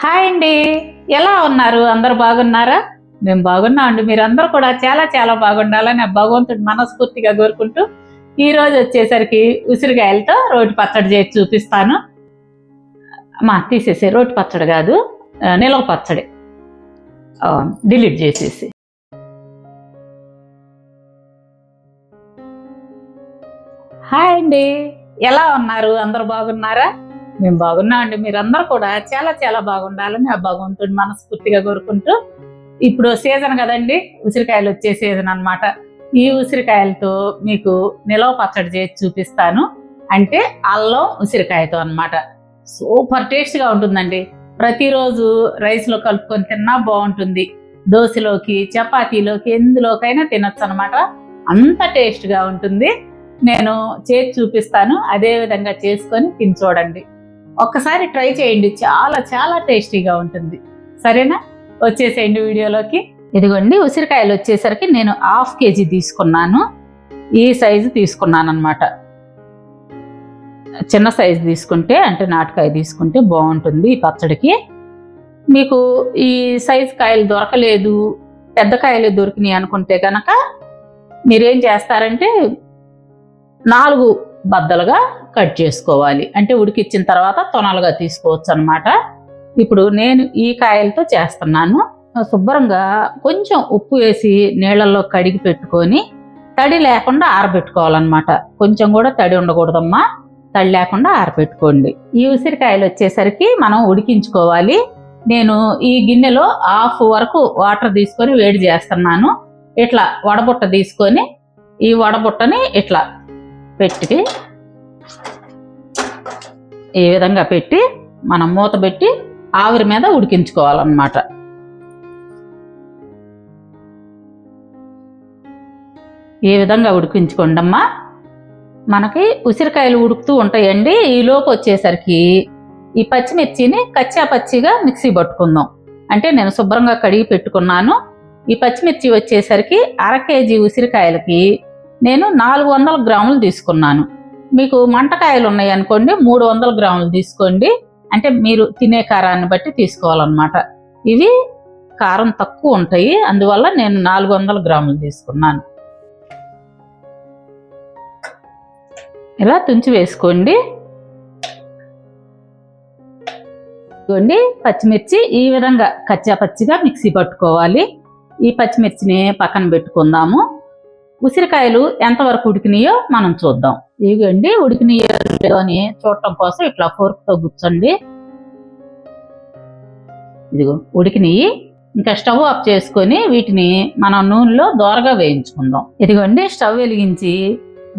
Hi అండి, ఎలా ఉన్నారు? అందరు బాగున్నారా? మేము బాగున్నాం అండి. మీరందరూ కూడా చాలా చాలా బాగుండాలని భగవంతుడు మనస్ఫూర్తిగా కోరుకుంటూ ఈ రోజు వచ్చేసరికి ఉసిరికాయలతో రోటి పచ్చడి చేసి చూపిస్తాను. తీసేసి రోటి పచ్చడి కాదు, నిలవ పచ్చడి డిలీట్ చేసేసి. హాయ్ అండి, ఎలా ఉన్నారు? అందరు బాగున్నారా? మేము బాగున్నాం అండి. మీరందరూ కూడా చాలా చాలా బాగుండాలని భగవంతుడి మనస్ఫూర్తిగా కోరుకుంటూ, ఇప్పుడు సీజన్ కదండి, ఉసిరికాయలు వచ్చే సీజన్ అనమాట. ఈ ఉసిరికాయలతో మీకు నిలవ పచ్చడి చేసి చూపిస్తాను. అంటే అల్లం ఉసిరికాయతో అనమాట. సూపర్ టేస్ట్గా ఉంటుందండి. ప్రతిరోజు రైస్లో కలుపుకొని తిన్నా బాగుంటుంది. దోశలోకి, చపాతీలోకి, ఎందులోకైనా తినొచ్చు అనమాట. అంత టేస్ట్గా ఉంటుంది. నేను చేసి చూపిస్తాను, అదే విధంగా చేసుకొని తిని చూడండి. ఒక్కసారి ట్రై చేయండి, చాలా చాలా టేస్టీగా ఉంటుంది. సరేనా? వచ్చేసేయండి వీడియోలోకి. ఇదిగోండి, ఉసిరికాయలు వచ్చేసరికి నేను 1/2 kg తీసుకున్నాను. ఈ సైజు తీసుకున్నాను అనమాట. చిన్న సైజు తీసుకుంటే, అంటే నాటుకాయ తీసుకుంటే బాగుంటుంది ఈ పచ్చడికి. మీకు ఈ సైజు కాయలు దొరకలేదు, పెద్ద కాయలు దొరికినాయి అనుకుంటే కనుక మీరేం చేస్తారంటే 4 బద్దలుగా కట్ చేసుకోవాలి. అంటే ఉడికిచ్చిన తర్వాత తొనలుగా తీసుకోవచ్చు అనమాట. ఇప్పుడు నేను ఈ కాయలతో చేస్తున్నాను. శుభ్రంగా కొంచెం ఉప్పు వేసి నీళ్ళల్లో కడిగి పెట్టుకొని తడి లేకుండా ఆరబెట్టుకోవాలన్నమాట. కొంచెం కూడా తడి ఉండకూడదమ్మా, తడి లేకుండా ఆరబెట్టుకోండి. ఈ ఉసిరికాయలు వచ్చేసరికి మనం ఉడికించుకోవాలి. నేను ఈ గిన్నెలో 1/2 వరకు వాటర్ తీసుకొని వేడి చేస్తున్నాను. ఇట్లా వడబుట్ట తీసుకొని ఈ వడబుట్టని ఇట్లా పెట్టి, ఈ విధంగా పెట్టి మనం మూత పెట్టి ఆవిరి మీద ఉడికించుకోవాలన్నమాట. ఈ విధంగా ఉడికించుకోండి అమ్మా. మనకి ఉసిరికాయలు ఉడుకుతూ ఉంటాయండి. ఈలోపు వచ్చేసరికి ఈ పచ్చిమిర్చిని కచ్చా పచ్చిగా మిక్సీ పట్టుకుందాం. అంటే నేను శుభ్రంగా కడిగి పెట్టుకున్నాను. ఈ పచ్చిమిర్చి వచ్చేసరికి 1/2 kg ఉసిరికాయలకి నేను 400 గ్రాములు తీసుకున్నాను. మీకు మంటకాయలు ఉన్నాయి అనుకోండి, 300 గ్రాములు తీసుకోండి. అంటే మీరు తినే కారాన్ని బట్టి తీసుకోవాలన్నమాట. ఇవి కారం తక్కువ ఉంటాయి, అందువల్ల నేను 400 గ్రాములు తీసుకున్నాను. ఇలా తుంచి వేసుకోండి. ఇదిగోండి, పచ్చిమిర్చి ఈ విధంగా కచ్చా పచ్చిగా మిక్సీ పట్టుకోవాలి. ఈ పచ్చిమిర్చిని పక్కన పెట్టుకుందాము. ఉసిరికాయలు ఎంతవరకు ఉడికినాయో మనం చూద్దాం. ఇదిగోండి, ఉడికినాయో అని చూడటం కోసం ఇట్లా ఫోర్క్తో గుచ్చండి. ఇదిగో ఉడికినాయి. ఇంకా స్టవ్ ఆఫ్ చేసుకొని వీటిని మనం నూనెలో దోరగా వేయించుకుందాం. ఇదిగోండి, స్టవ్ వెలిగించి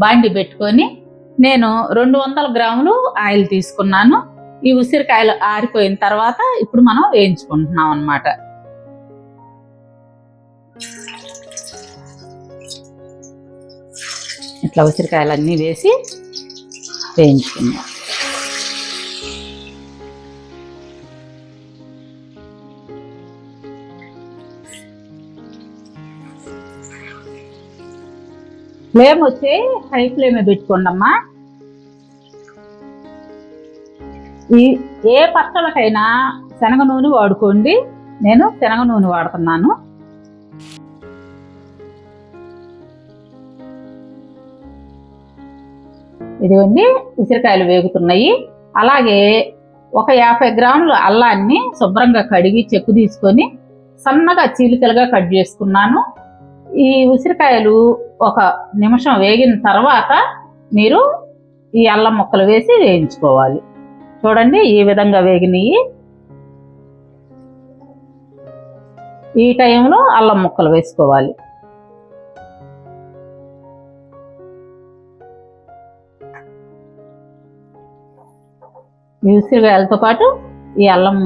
బాండి పెట్టుకొని నేను 200 గ్రాములు ఆయిల్ తీసుకున్నాను. ఈ ఉసిరికాయలు ఆరిపోయిన తర్వాత ఇప్పుడు మనం వేయించుకుంటున్నాం అన్నమాట. ఇట్లా ఉసిరికాయలన్నీ వేసి వేయించుకుందాం. ఫ్లేమ్ వచ్చి హై ఫ్లేమ్ పెట్టుకోండి అమ్మా. ఏ పచ్చళ్ళకైనా శనగ నూనె వాడుకోండి. నేను శనగ నూనె వాడుతున్నాను. ఇదిగోండి, ఉసిరికాయలు వేగుతున్నాయి. అలాగే ఒక 50 గ్రాములు అల్లాన్ని శుభ్రంగా కడిగి చెక్కు తీసుకొని సన్నగా చీలికలుగా కట్ చేసుకున్నాను. ఈ ఉసిరికాయలు 1 నిమిషం వేగిన తర్వాత మీరు ఈ అల్లం ముక్కలు వేసి వేయించుకోవాలి. చూడండి, ఈ విధంగా వేగినాయి. ఈ టైంలో అల్లం ముక్కలు వేసుకోవాలి. ఈ ఉసిరికాయలతో పాటు ఈ అల్లం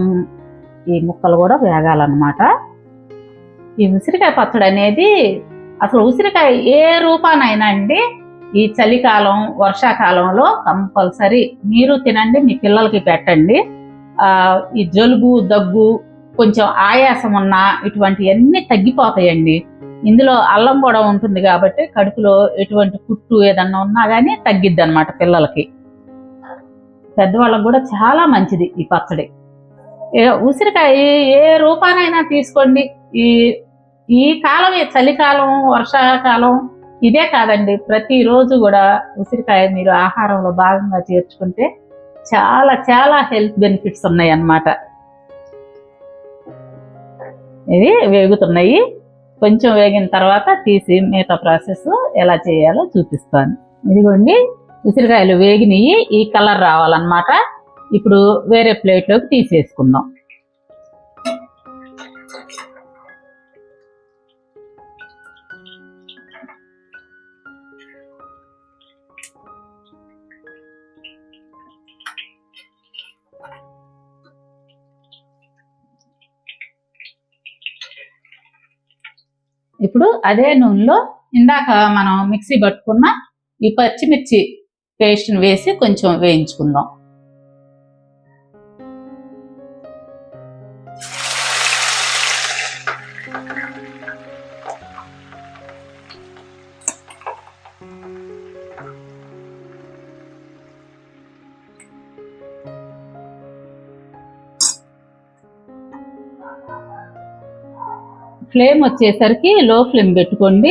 ఈ ముక్కలు కూడా వేగాలన్నమాట. ఈ ఉసిరికాయ పచ్చడి అనేది అసలు ఉసిరికాయ ఏ రూపానైనా అండి, ఈ చలికాలం వర్షాకాలంలో కంపల్సరీ మీరు తినండి, మీ పిల్లలకి పెట్టండి. ఈ జలుబు దగ్గు కొంచెం ఆయాసం ఉన్నా ఇటువంటివన్నీ తగ్గిపోతాయండి. ఇందులో అల్లం కూడా ఉంటుంది కాబట్టి కడుపులో ఎటువంటి కుట్టు ఏదన్నా ఉన్నా కానీ తగ్గిద్ది అన్నమాట పిల్లలకి. పెద్దవాళ్ళకు కూడా చాలా మంచిది ఈ పచ్చడి. ఉసిరికాయ ఏ రూపానైనా తీసుకోండి. ఈ ఈ కాలం, చలికాలం, వర్షాకాలం ఇదే కాదండి, ప్రతిరోజు కూడా ఉసిరికాయ మీరు ఆహారంలో భాగంగా చేర్చుకుంటే చాలా చాలా హెల్త్ బెనిఫిట్స్ ఉన్నాయి అన్నమాట. ఇవి వేగుతున్నాయి. కొంచెం వేగిన తర్వాత తీసి మిగతా ప్రాసెస్ ఎలా చేయాలో చూపిస్తాను. ఇదిగోండి, ఉసిరికాయలు వేగినవి ఈ కలర్ రావాలన్నమాట. ఇప్పుడు వేరే ప్లేట్లోకి తీసేసుకుందాం. ఇప్పుడు అదే నూనెలో ఇందాక మనం మిక్సీ పట్టుకున్న ఈ పచ్చిమిర్చి పేస్ట్ని వేసి కొంచెం వేయించుకుందాం. ఫ్లేమ్ వచ్చేసరికి లో ఫ్లేమ్ పెట్టుకోండి.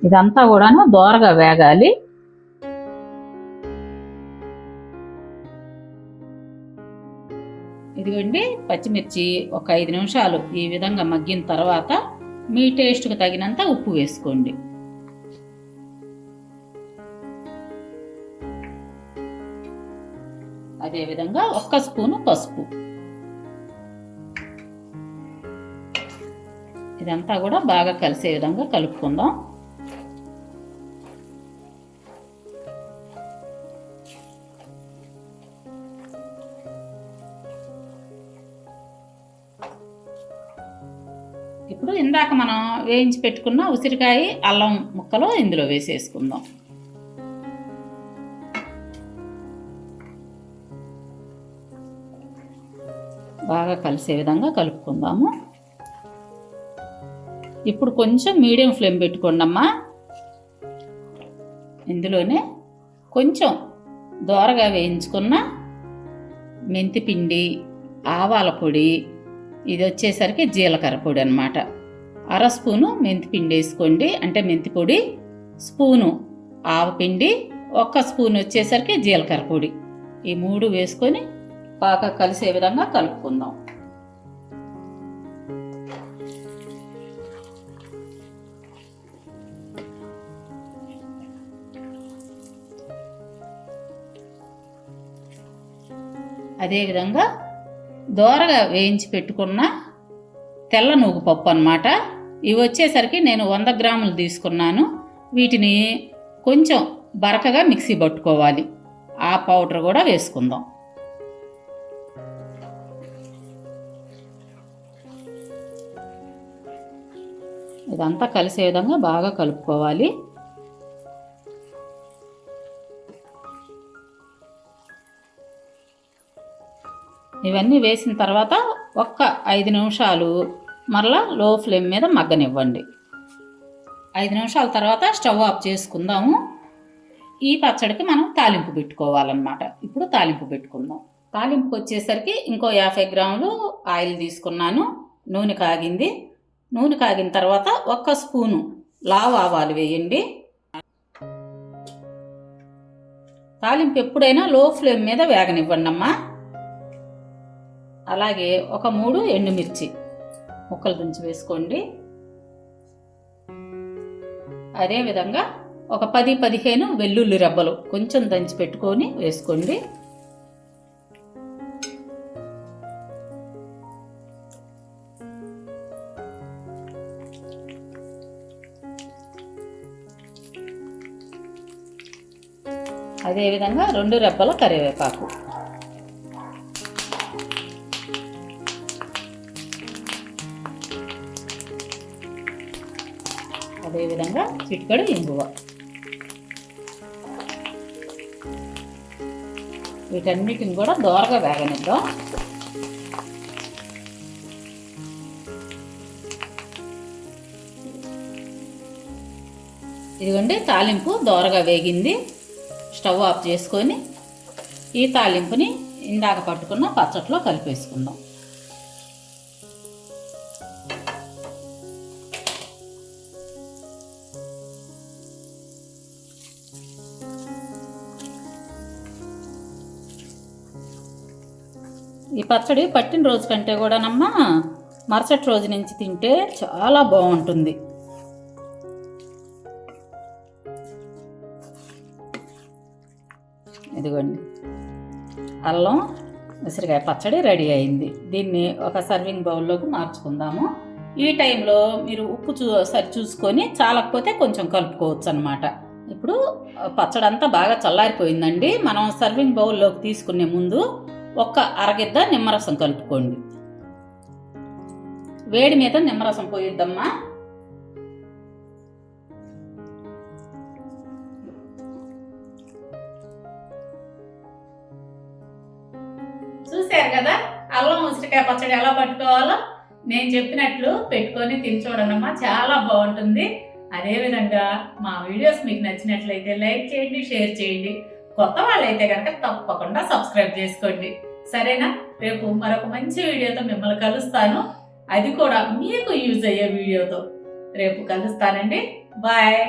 ఇదంతా కూడాను దోరగా వేగాలి. ఇదిగోండి, పచ్చిమిర్చి ఒక 5 నిమిషాలు ఈ విధంగా మగ్గిన తర్వాత మీ టేస్ట్కి తగినంత ఉప్పు వేసుకోండి. అదేవిధంగా 1 స్పూను పసుపు. ఇదంతా కూడా బాగా కలిసే విధంగా కలుపుకుందాం. ఇప్పుడు ఇందాక మనం వేయించి పెట్టుకున్న ఉసిరికాయ, అల్లం ముక్కలు ఇందులో వేసేసుకుందాం. బాగా కలిసే విధంగా కలుపుకుందాము. ఇప్పుడు కొంచెం మీడియం ఫ్లేమ్ పెట్టుకోండి అమ్మా. ఇందులోనే కొంచెం దోరగా వేయించుకున్న మెంతి పిండి, ఆవాల పొడి, ఇది వచ్చేసరికి జీలకర్ర పొడి అన్నమాట. 1/2 స్పూను మెంతి పిండి వేసుకోండి, అంటే మెంతి పొడి, స్పూను ఆవపిండి, 1 స్పూన్ వచ్చేసరికి జీలకర్ర పొడి. ఈ 3 వేసుకొని బాగా కలిసే విధంగా కలుపుకుందాం. అదేవిధంగా దోరగా వేయించి పెట్టుకున్న తెల్ల నూగు పప్పు అన్నమాట. ఇవి వచ్చేసరికి నేను 100 గ్రాములు తీసుకున్నాను. వీటిని కొంచెం బరకగా మిక్సీ పట్టుకోవాలి. ఆ పౌడర్ కూడా వేసుకుందాం. ఇదంతా కలిసే విధంగా బాగా కలుపుకోవాలి. ఇవన్నీ వేసిన తర్వాత 5 నిమిషాలు మరలా లో ఫ్లేమ్ మీద మగ్గనివ్వండి. 5 నిమిషాల తర్వాత స్టవ్ ఆఫ్ చేసుకుందాము. ఈ పచ్చడికి మనం తాలింపు పెట్టుకోవాలన్నమాట. ఇప్పుడు తాలింపు పెట్టుకుందాం. తాలింపుకి వచ్చేసరికి ఇంకో 50 గ్రాములు ఆయిల్ తీసుకున్నాను. నూనె కాగింది. నూనె కాగిన తర్వాత 1 స్పూను లావు ఆవాలు వేయండి. తాలింపు ఎప్పుడైనా లో ఫ్లేమ్ మీద వేగనివ్వండి అమ్మా. అలాగే 3 ఎండుమిర్చి ముక్కలు దంచి వేసుకోండి. అదేవిధంగా 10-15 వెల్లుల్లి రెబ్బలు కొంచెం దంచి పెట్టుకొని వేసుకోండి. అదేవిధంగా 2 రెబ్బల కరివేపాకు. అదేవిధంగా చిటికెడు ఇంగువ. వీటన్నిటిని కూడా దోరగా వేగనిద్దాం. ఇదిగోండి, తాలింపు దోరగా వేగింది. స్టవ్ ఆఫ్ చేసుకొని ఈ తాలింపుని ఇందాక పట్టుకున్న పచ్చట్లో కలిపేసుకుందాం. ఈ పచ్చడి పట్టిన రోజు కంటే కూడానమ్మా మరుసటి రోజు నుంచి తింటే చాలా బాగుంటుంది. ఇదిగోండి, అల్లం ఉసిరికాయ పచ్చడి రెడీ అయింది. దీన్ని ఒక సర్వింగ్ బౌల్లోకి మార్చుకుందాము. ఈ టైంలో మీరు ఉప్పు సరి చూసుకొని చాలకపోతే కొంచెం కలుపుకోవచ్చు అనమాట. ఇప్పుడు పచ్చడి అంతా బాగా చల్లారిపోయిందండి. మనం సర్వింగ్ బౌల్లోకి తీసుకునే ముందు ఒక్క అరగిద్ద నిమ్మరసం కలుపుకోండి. వేడి మీద నిమ్మరసం పోయిద్దమ్మా. చూశారు కదా అల్లం ఉసిరికాయ పచ్చడి ఎలా పట్టుకోవాలో. నేను చెప్పినట్లు పెట్టుకొని తిని చూడండమ్మా, చాలా బాగుంటుంది. అదేవిధంగా మా వీడియోస్ మీకు నచ్చినట్లయితే లైక్ చేయండి, షేర్ చేయండి. కొత్త వాళ్ళైతే కనుక తప్పకుండా సబ్స్క్రైబ్ చేసుకోండి. సరేనా? రేపు మరొక మంచి వీడియోతో మిమ్మల్ని కలుస్తాను. అది కూడా మీకు యూజ్ అయ్యే వీడియోతో రేపు కలుస్తానండి. బాయ్.